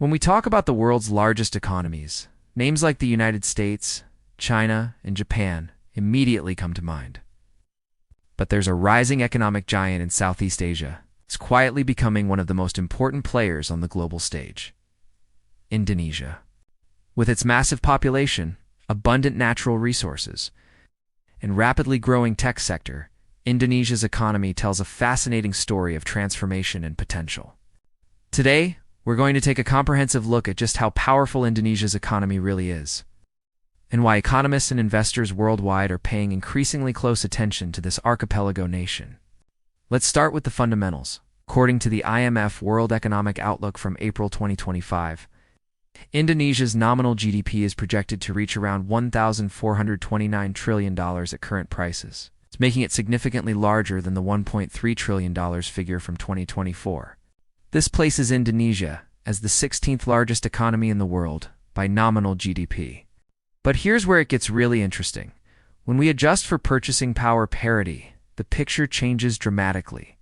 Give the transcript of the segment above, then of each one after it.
When we talk about the world's largest economies, names like the United States, China, and Japan immediately come to mind. But there's a rising economic giant in Southeast Asia. It's quietly becoming one of the most important players on the global stage. Indonesia. With its massive population, abundant natural resources, and rapidly growing tech sector, Indonesia's economy tells a fascinating story of transformation and potential. Today, we're going to take a comprehensive look at just how powerful Indonesia's economy really is, and why economists and investors worldwide are paying increasingly close attention to this archipelago nation. Let's start with the fundamentals. According to the IMF World Economic Outlook from April 2025, Indonesia's nominal GDP is projected to reach around $1,429 trillion at current prices. It's making it significantly larger than the $1.3 trillion figure from 2024. This places Indonesia as the 16th largest economy in the world by nominal GDP. But here's where it gets really interesting. When we adjust for purchasing power parity, the picture changes dramatically.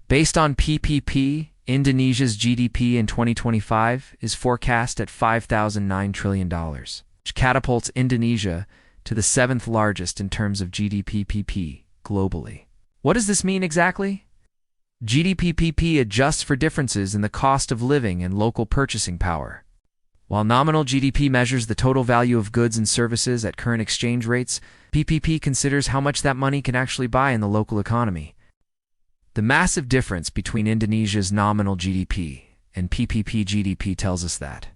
Based on PPP, Indonesia's GDP in 2025 is forecast at $5,009 trillion, which catapults Indonesia to the 7th largest in terms of GDP globally. What does this mean exactly? GDP adjusts for differences in the cost of living and local purchasing power. While nominal GDP measures the total value of goods and services at current exchange rates, PPP considers how much that money can actually buy in the local economy. The massive difference between Indonesia's nominal GDP and PPP GDP tells us that,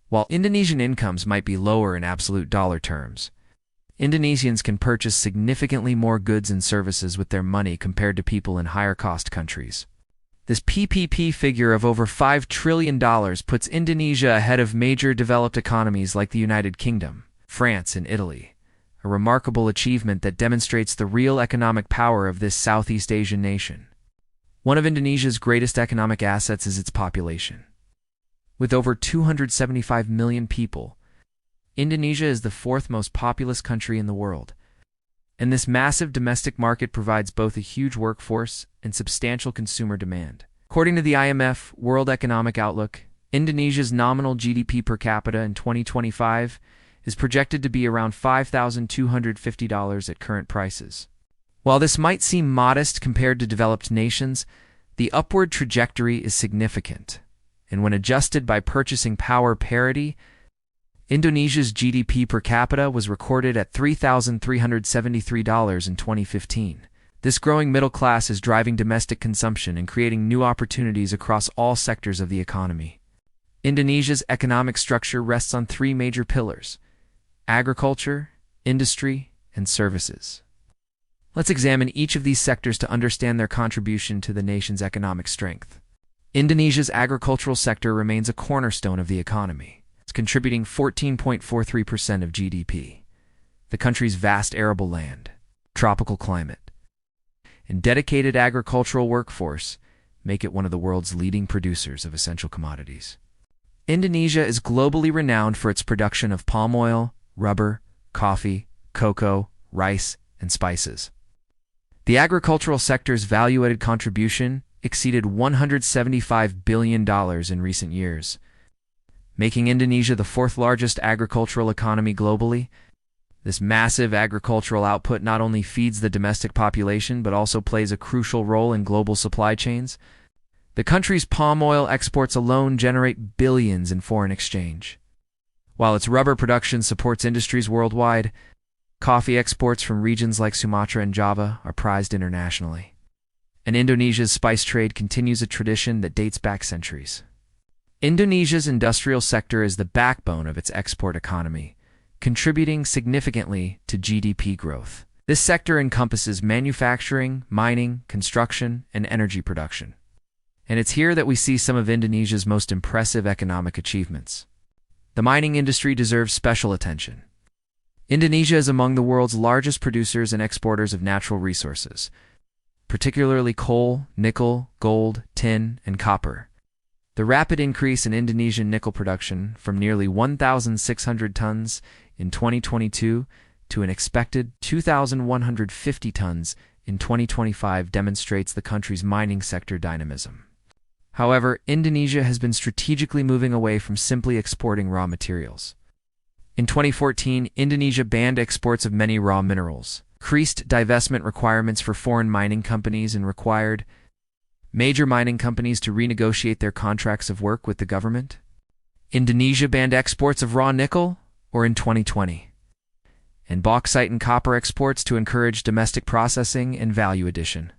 while Indonesian incomes might be lower in absolute dollar terms, Indonesians can purchase significantly more goods and services with their money compared to people in higher-cost countries. This PPP figure of over $5 trillion puts Indonesia ahead of major developed economies like the United Kingdom, France, and Italy, a remarkable achievement that demonstrates the real economic power of this Southeast Asian nation. One of Indonesia's greatest economic assets is its population. With over 275 million people, Indonesia is the 4th most populous country in the world, and this massive domestic market provides both a huge workforce and substantial consumer demand. According to the IMF World Economic Outlook, Indonesia's nominal GDP per capita in 2025 is projected to be around $5,250 at current prices. While this might seem modest compared to developed nations, the upward trajectory is significant, and when adjusted by purchasing power parity, Indonesia's GDP per capita was recorded at $3,373 in 2015. This growing middle class is driving domestic consumption and creating new opportunities across all sectors of the economy. Indonesia's economic structure rests on 3 major pillars: agriculture, industry, and services. Let's examine each of these sectors to understand their contribution to the nation's economic strength. Indonesia's agricultural sector remains a cornerstone of the economy. It's contributing 14.43% of GDP. The country's vast arable land, tropical climate, and dedicated agricultural workforce make it one of the world's leading producers of essential commodities. Indonesia is globally renowned for its production of palm oil, rubber, coffee, cocoa, rice, and spices. The agricultural sector's value-added contribution exceeded $175 billion in recent years, making Indonesia the 4th largest agricultural economy globally. This massive agricultural output not only feeds the domestic population but also plays a crucial role in global supply chains. The country's palm oil exports alone generate billions in foreign exchange. While its rubber production supports industries worldwide, coffee exports from regions like Sumatra and Java are prized internationally. And Indonesia's spice trade continues a tradition that dates back centuries. Indonesia's industrial sector is the backbone of its export economy, contributing significantly to GDP growth. This sector encompasses manufacturing, mining, construction, and energy production. And it's here that we see some of Indonesia's most impressive economic achievements. The mining industry deserves special attention. Indonesia is among the world's largest producers and exporters of natural resources, particularly coal, nickel, gold, tin, and copper. The rapid increase in Indonesian nickel production from nearly 1,600 tons in 2022 to an expected 2,150 tons in 2025 demonstrates the country's mining sector dynamism. However, Indonesia has been strategically moving away from simply exporting raw materials. In 2014, Indonesia banned exports of many raw minerals, increased divestment requirements for foreign mining companies, and required major mining companies to renegotiate their contracts of work with the government. Indonesia banned exports of raw nickel, or in 2020, and bauxite and copper exports to encourage domestic processing and value addition.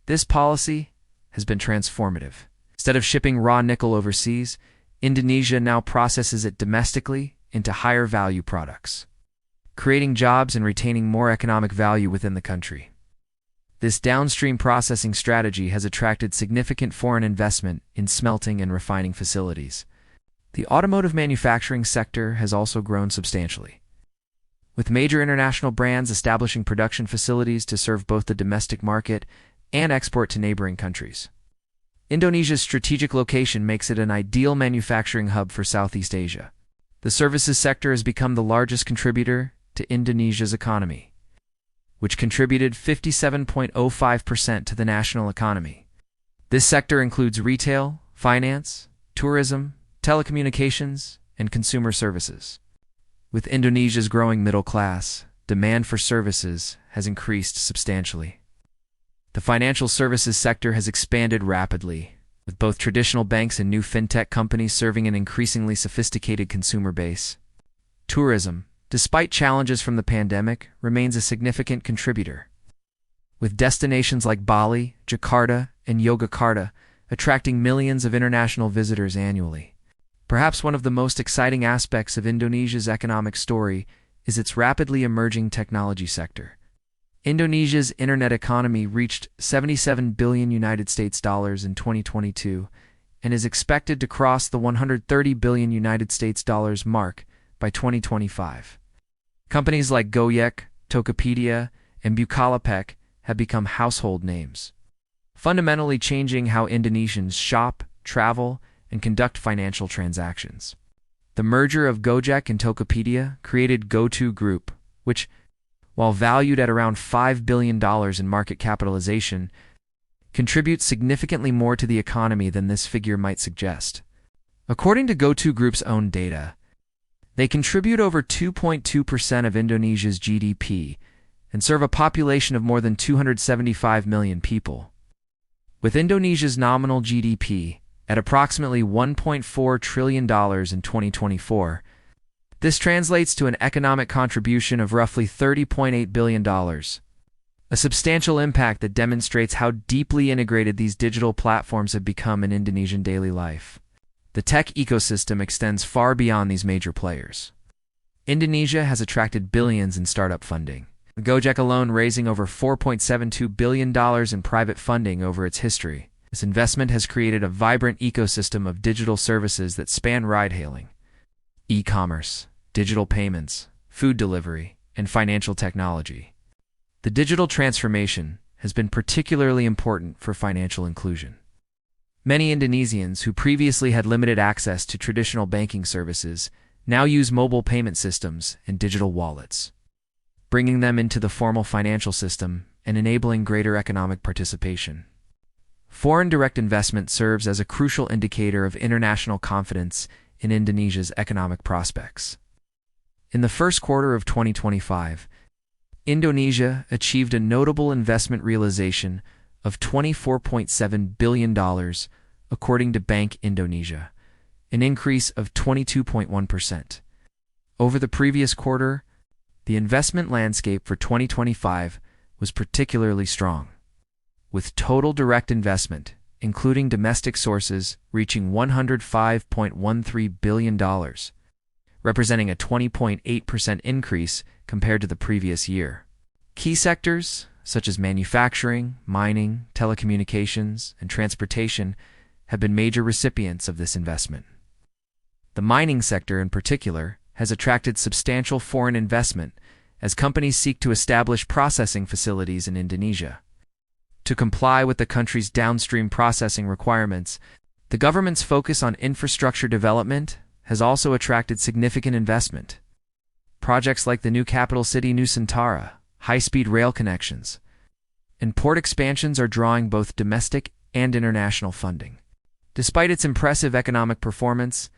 This policy has been transformative. Instead of shipping raw nickel overseas, Indonesia now processes it domestically into higher value products, creating jobs and retaining more economic value within the country. This downstream processing strategy has attracted significant foreign investment in smelting and refining facilities. The automotive manufacturing sector has also grown substantially, with major international brands establishing production facilities to serve both the domestic market and export to neighboring countries. Indonesia's strategic location makes it an ideal manufacturing hub for Southeast Asia. The services sector has become the largest contributor to Indonesia's economy, which contributed 57.05% to the national economy. This sector includes retail, finance, tourism, telecommunications, and consumer services. With Indonesia's growing middle class, demand for services has increased substantially. The financial services sector has expanded rapidly, with both traditional banks and new fintech companies serving an increasingly sophisticated consumer base. Tourism, despite challenges from the pandemic, remains a significant contributor, with destinations like Bali, Jakarta, and Yogyakarta attracting millions of international visitors annually. Perhaps one of the most exciting aspects of Indonesia's economic story is its rapidly emerging technology sector. Indonesia's internet economy reached $77 billion in 2022 and is expected to cross the $130 billion mark by 2025. Companies like Gojek, Tokopedia, and Bukalapak have become household names, fundamentally changing how Indonesians shop, travel, and conduct financial transactions. The merger of Gojek and Tokopedia created GoTo Group, which, while valued at around $5 billion in market capitalization, contributes significantly more to the economy than this figure might suggest. According to GoTo Group's own data, they contribute over 2.2% of Indonesia's GDP and serve a population of more than 275 million people. With Indonesia's nominal GDP at approximately $1.4 trillion in 2024, this translates to an economic contribution of roughly $30.8 billion, a substantial impact that demonstrates how deeply integrated these digital platforms have become in Indonesian daily life. The tech ecosystem extends far beyond these major players. Indonesia has attracted billions in startup funding, with Gojek alone raising over $4.72 billion in private funding over its history. This investment has created a vibrant ecosystem of digital services that span ride-hailing, e-commerce, digital payments, food delivery, and financial technology. The digital transformation has been particularly important for financial inclusion. Many Indonesians who previously had limited access to traditional banking services now use mobile payment systems and digital wallets, bringing them into the formal financial system and enabling greater economic participation. Foreign direct investment serves as a crucial indicator of international confidence in Indonesia's economic prospects. In the first quarter of 2025, Indonesia achieved a notable investment realization of $24.7 billion, according to Bank Indonesia, an increase of 22.1%. Over the previous quarter, the investment landscape for 2025 was particularly strong, with total direct investment, including domestic sources, reaching $105.13 billion, representing a 20.8% increase compared to the previous year. Key sectors, such as manufacturing, mining, telecommunications, and transportation, have been major recipients of this investment. The mining sector, in particular, has attracted substantial foreign investment as companies seek to establish processing facilities in Indonesia. To comply with the country's downstream processing requirements, the government's focus on infrastructure development has also attracted significant investment. Projects like the new capital city Nusantara, high-speed rail connections, and port expansions are drawing both domestic and international funding. Despite its impressive economic performance,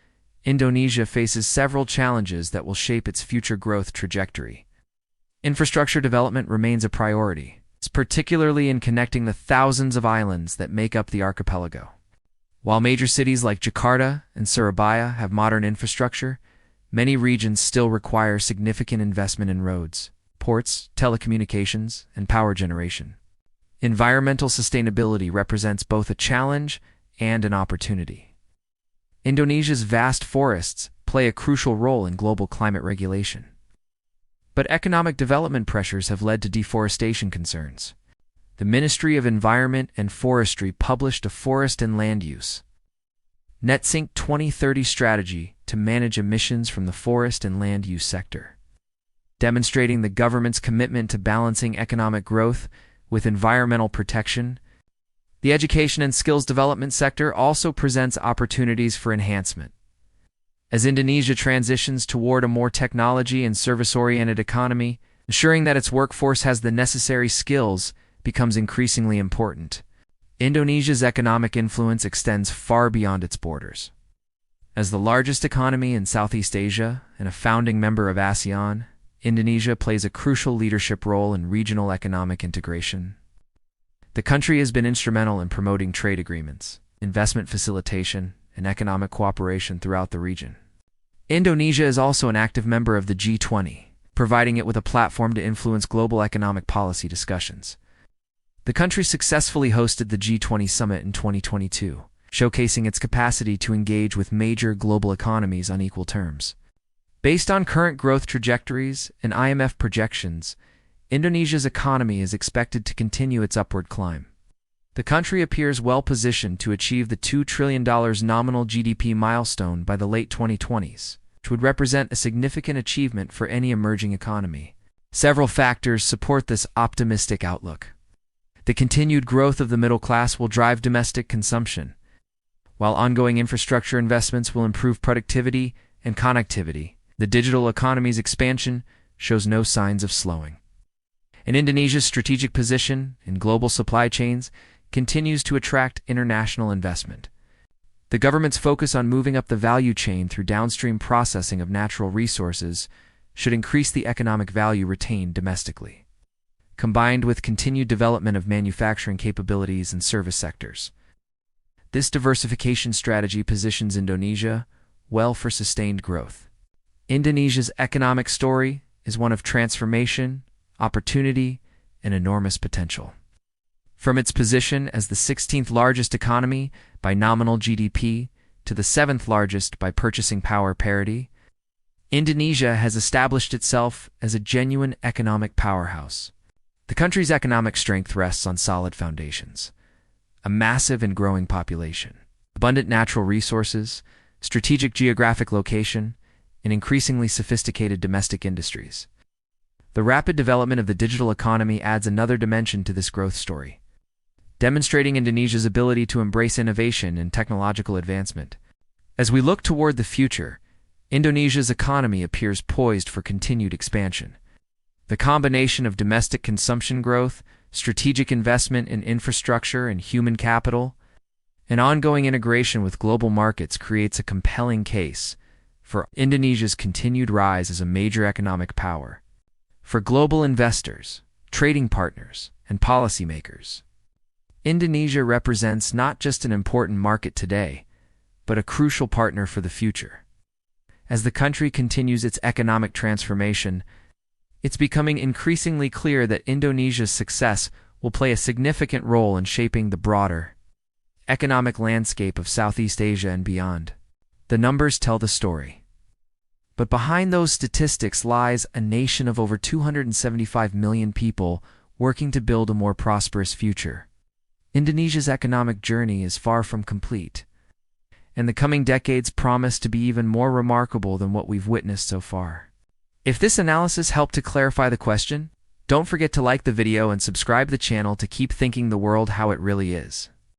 Indonesia faces several challenges that will shape its future growth trajectory. Infrastructure development remains a priority, particularly in connecting the thousands of islands that make up the archipelago. While major cities like Jakarta and Surabaya have modern infrastructure, many regions still require significant investment in roads, ports, telecommunications, and power generation. Environmental sustainability represents both a challenge and an opportunity. Indonesia's vast forests play a crucial role in global climate regulation. But economic development pressures have led to deforestation concerns. The Ministry of Environment and Forestry published a Forest and Land Use Net Sink 2030 strategy to manage emissions from the forest and land use sector, demonstrating the government's commitment to balancing economic growth with environmental protection. The education and skills development sector also presents opportunities for enhancement. As Indonesia transitions toward a more technology and service-oriented economy, ensuring that its workforce has the necessary skills becomes increasingly important. Indonesia's economic influence extends far beyond its borders. As the largest economy in Southeast Asia and a founding member of ASEAN, Indonesia plays a crucial leadership role in regional economic integration. The country has been instrumental in promoting trade agreements, investment facilitation, and economic cooperation throughout the region. Indonesia is also an active member of the G20, providing it with a platform to influence global economic policy discussions. The country successfully hosted the G20 summit in 2022, showcasing its capacity to engage with major global economies on equal terms. Based on current growth trajectories and IMF projections, Indonesia's economy is expected to continue its upward climb. The country appears well positioned to achieve the $2 trillion nominal GDP milestone by the late 2020s, which would represent a significant achievement for any emerging economy. Several factors support this optimistic outlook. The continued growth of the middle class will drive domestic consumption, while ongoing infrastructure investments will improve productivity and connectivity. The digital economy's expansion shows no signs of slowing. And Indonesia's strategic position in global supply chains continues to attract international investment. The government's focus on moving up the value chain through downstream processing of natural resources should increase the economic value retained domestically, combined with continued development of manufacturing capabilities and service sectors. This diversification strategy positions Indonesia well for sustained growth. Indonesia's economic story is one of transformation, opportunity, and enormous potential. From its position as the 16th largest economy by nominal GDP to the 7th largest by purchasing power parity, Indonesia has established itself as a genuine economic powerhouse. The country's economic strength rests on solid foundations: a massive and growing population, abundant natural resources, strategic geographic location, and increasingly sophisticated domestic industries. The rapid development of the digital economy adds another dimension to this growth story, demonstrating Indonesia's ability to embrace innovation and technological advancement. As we look toward the future, Indonesia's economy appears poised for continued expansion. The combination of domestic consumption growth, strategic investment in infrastructure and human capital, and ongoing integration with global markets creates a compelling case for Indonesia's continued rise as a major economic power. For global investors, trading partners, and policymakers, Indonesia represents not just an important market today, but a crucial partner for the future. As the country continues its economic transformation, it's becoming increasingly clear that Indonesia's success will play a significant role in shaping the broader economic landscape of Southeast Asia and beyond. The numbers tell the story. But behind those statistics lies a nation of over 275 million people working to build a more prosperous future. Indonesia's economic journey is far from complete, and the coming decades promise to be even more remarkable than what we've witnessed so far. If this analysis helped to clarify the question, don't forget to like the video and subscribe the channel to keep thinking the world how it really is.